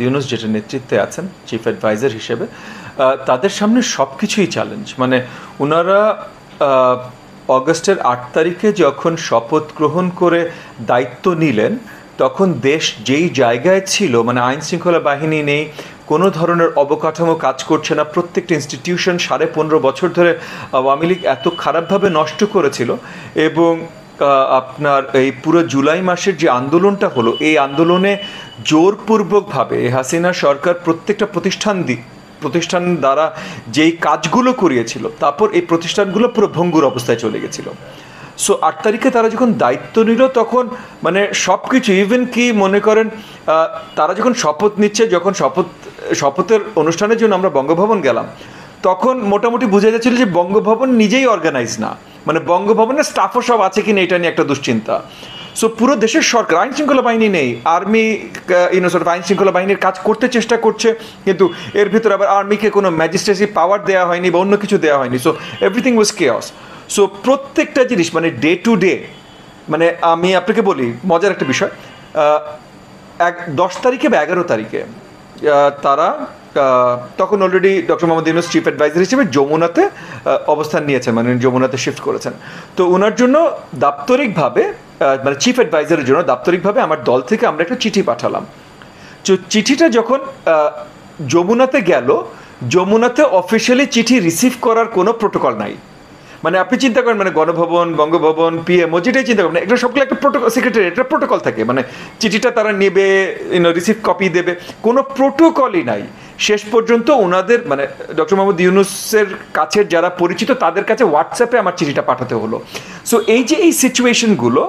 ইউনূস যেটা নেতৃত্বে আছেন চিফ অ্যাডভাইজার হিসেবে, তাদের সামনে সব কিছুই চ্যালেঞ্জ। মানে ওনারা অগস্টের 8 তারিখে যখন শপথ গ্রহণ করে দায়িত্ব নিলেন, তখন দেশ যেই জায়গায় ছিল, মানে আইন শৃঙ্খলা বাহিনী নেই, কোনো ধরনের অবকাঠামো কাজ করছে না, প্রত্যেকটা ইনস্টিটিউশন 15.5 বছর ধরে আওয়ামী লীগ এত খারাপভাবে নষ্ট করেছিল। এবং আপনার এই পুরো জুলাই মাসের যে আন্দোলনটা হলো, এই আন্দোলনে জোরপূর্বকভাবে হাসিনা সরকার প্রত্যেকটা প্রতিষ্ঠান দ্বারা যেই কাজগুলো করিয়েছিল, তারপর এই প্রতিষ্ঠানগুলো পুরো ভঙ্গুর অবস্থায় চলে গেছিল। সো 8 তারিখে তারা যখন দায়িত্ব নিল, তখন মানে সব কিছু, ইভেন কি মনে করেন তারা যখন শপথ নিচ্ছে, যখন শপথের অনুষ্ঠানের জন্য আমরা বঙ্গভবন গেলাম, তখন মোটামুটি বোঝা যাচ্ছিল যে বঙ্গভবন নিজেই অর্গানাইজ না, মানে বঙ্গভবনের স্টাফও সব আছে কিনা এটা নিয়ে একটা দুশ্চিন্তা। সো পুরো দেশের সরকার, আইন শৃঙ্খলা বাহিনী নেই, আর্মি আইন শৃঙ্খলা বাহিনীর কাজ করতে চেষ্টা করছে, কিন্তু এর ভিতরে আবার আর্মিকে কোনো ম্যাজিস্ট্রেসি পাওয়ার দেওয়া হয়নি বা অন্য কিছু দেওয়া হয়নি। So everything was chaos. So প্রত্যেকটা জিনিস মানে ডে টু ডে, মানে আমি আপনাকে বলি মজার একটা বিষয়, 10 তারিখে বা 11 তারিখে তারা তখন already doctor Mohammad Yunus chief adviser হিসেবে যমুনাতে অবস্থান নিয়েছেন, মানে যমুনাতে শিফট করেছেন। তো ওনার জন্য দাপ্তরিকভাবে, মানে চিফ অ্যাডভাইজারের জন্য দাপ্তরিকভাবে আমার দল থেকে আমরা একটা চিঠি পাঠালাম। তো চিঠিটা যখন যমুনাতে গেল, যমুনাতে অফিসিয়ালি চিঠি রিসিভ করার কোনো প্রোটোকল নাই। মানে আপনি চিন্তা করেন, মানে গণভবন, বঙ্গভবন, পিএমও যেটাই চিন্তা করেন, এটা সবগুলো একটা প্রোটোকল, সেক্রেটারি একটা প্রোটোকল থাকে, মানে চিঠিটা তারা নেবে, রিসিভ কপি দেবে, কোনো প্রোটোকলই নাই। শেষ পর্যন্ত ওনাদের মানে ডক্টর মোহাম্মদ ইউনূসের কাছের যারা পরিচিত, তাদের কাছে হোয়াটসঅ্যাপে আমার চিঠিটা পাঠাতে হলো। সো এই যে এই সিচুয়েশনগুলো,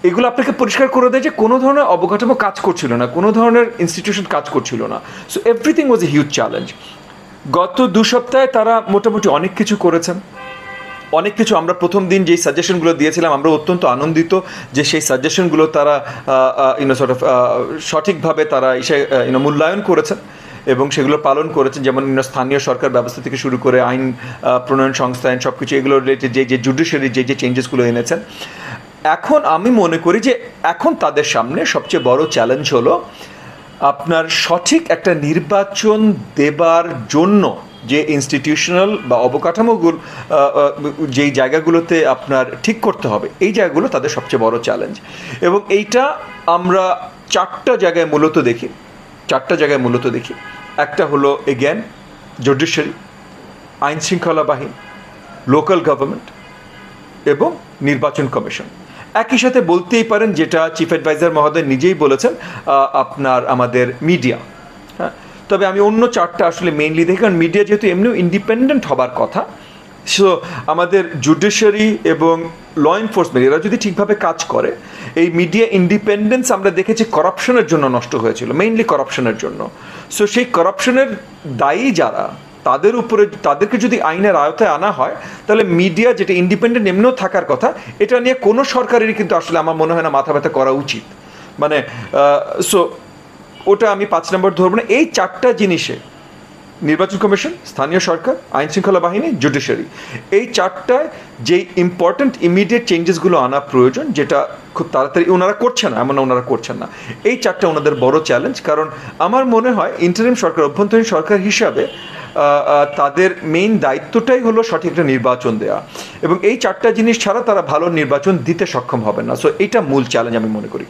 এগুলো আপনাকে পরিষ্কার করে দেয় যে কোনো ধরনের অবকাঠামো কাজ করছিল না, কোনো ধরনের ইনস্টিটিউশন কাজ করছিল না। So everything was a huge challenge. গত 2 সপ্তাহে তারা মোটামুটি অনেক কিছু করেছেন, অনেক কিছু। আমরা প্রথম দিন যেই সাজেশনগুলো দিয়েছিলাম, আমরা অত্যন্ত আনন্দিত যে সেই সাজেশনগুলো তারা সঠিকভাবে তারা এসে মূল্যায়ন করেছেন এবং সেগুলো পালন করেছেন। যেমন স্থানীয় সরকার ব্যবস্থা থেকে শুরু করে আইন প্রণয়ন সংস্থা, সব কিছু এগুলো রিলেটেড যে জুডিশিয়ারি যে চেঞ্জেসগুলো এনেছেন। এখন আমি মনে করি যে এখন তাদের সামনে সবচেয়ে বড় চ্যালেঞ্জ হলো আপনার সঠিক একটা নির্বাচন দেবার জন্য যে ইনস্টিটিউশনাল বা অবকাঠামোগুলো, যেই জায়গাগুলোতে আপনার ঠিক করতে হবে, এই জায়গাগুলো তাদের সবচেয়ে বড় চ্যালেঞ্জ। এবং এইটা আমরা 4টা জায়গায় মূলত দেখি। একটা হলো এগেন জুডিশিয়ারি, আইন শৃঙ্খলা বাহিনী, লোকাল গভর্নমেন্ট এবং নির্বাচন কমিশন। একই সাথে বলতেই পারেন, যেটা চিফ অ্যাডভাইজার মহোদয় নিজেই বলেছেন, আপনার আমাদের মিডিয়া। হ্যাঁ, তবে আমি অন্য 4টা আসলে মেইনলি দেখি, কারণ মিডিয়া যেহেতু এমনিও ইন্ডিপেন্ডেন্ট হবার কথা। সো আমাদের জুডিশিয়ারি এবং ল এনফোর্সমেন্ট এরা যদি ঠিকভাবে কাজ করে, এই মিডিয়া ইন্ডিপেন্ডেন্স আমরা দেখেছি করাপশনের জন্য নষ্ট হয়েছিল, মেইনলি করাপশনের জন্য। সো সেই করাপশনের দায়ী যারা, তাদেরকে যদি আইনের আওতায় আনা হয়, তাহলে মিডিয়া যেটা ইন্ডিপেন্ডেন্ট এমনিও থাকার কথা, এটা নিয়ে কোনো সরকারেরই কিন্তু আসলে আমার মনে হয় না মাথা ব্যথা করা উচিত। মানে সো ওটা আমি 5 নম্বর ধরবো না। এই 4টা জিনিসে, নির্বাচন কমিশন, স্থানীয় সরকার, আইন শৃঙ্খলা বাহিনী, জুডিশিয়ারি, এই 4টায় যেই ইম্পর্ট্যান্ট ইমিডিয়েট চেঞ্জেসগুলো আনা প্রয়োজন, যেটা খুব তাড়াতাড়ি ওনারা করছেন না, এমন ওনারা করছেন না, এই 4টা ওনাদের বড় চ্যালেঞ্জ। কারণ আমার মনে হয় ইন্টারিম সরকার, অভ্যন্তরীণ সরকার হিসাবে তাদের মেইন দায়িত্বটাই হলো সঠিক একটা নির্বাচন দেওয়া, এবং এই 4টা জিনিস ছাড়া তারা ভালো নির্বাচন দিতে সক্ষম হবেন না। সো এইটা মূল চ্যালেঞ্জ আমি মনে করি।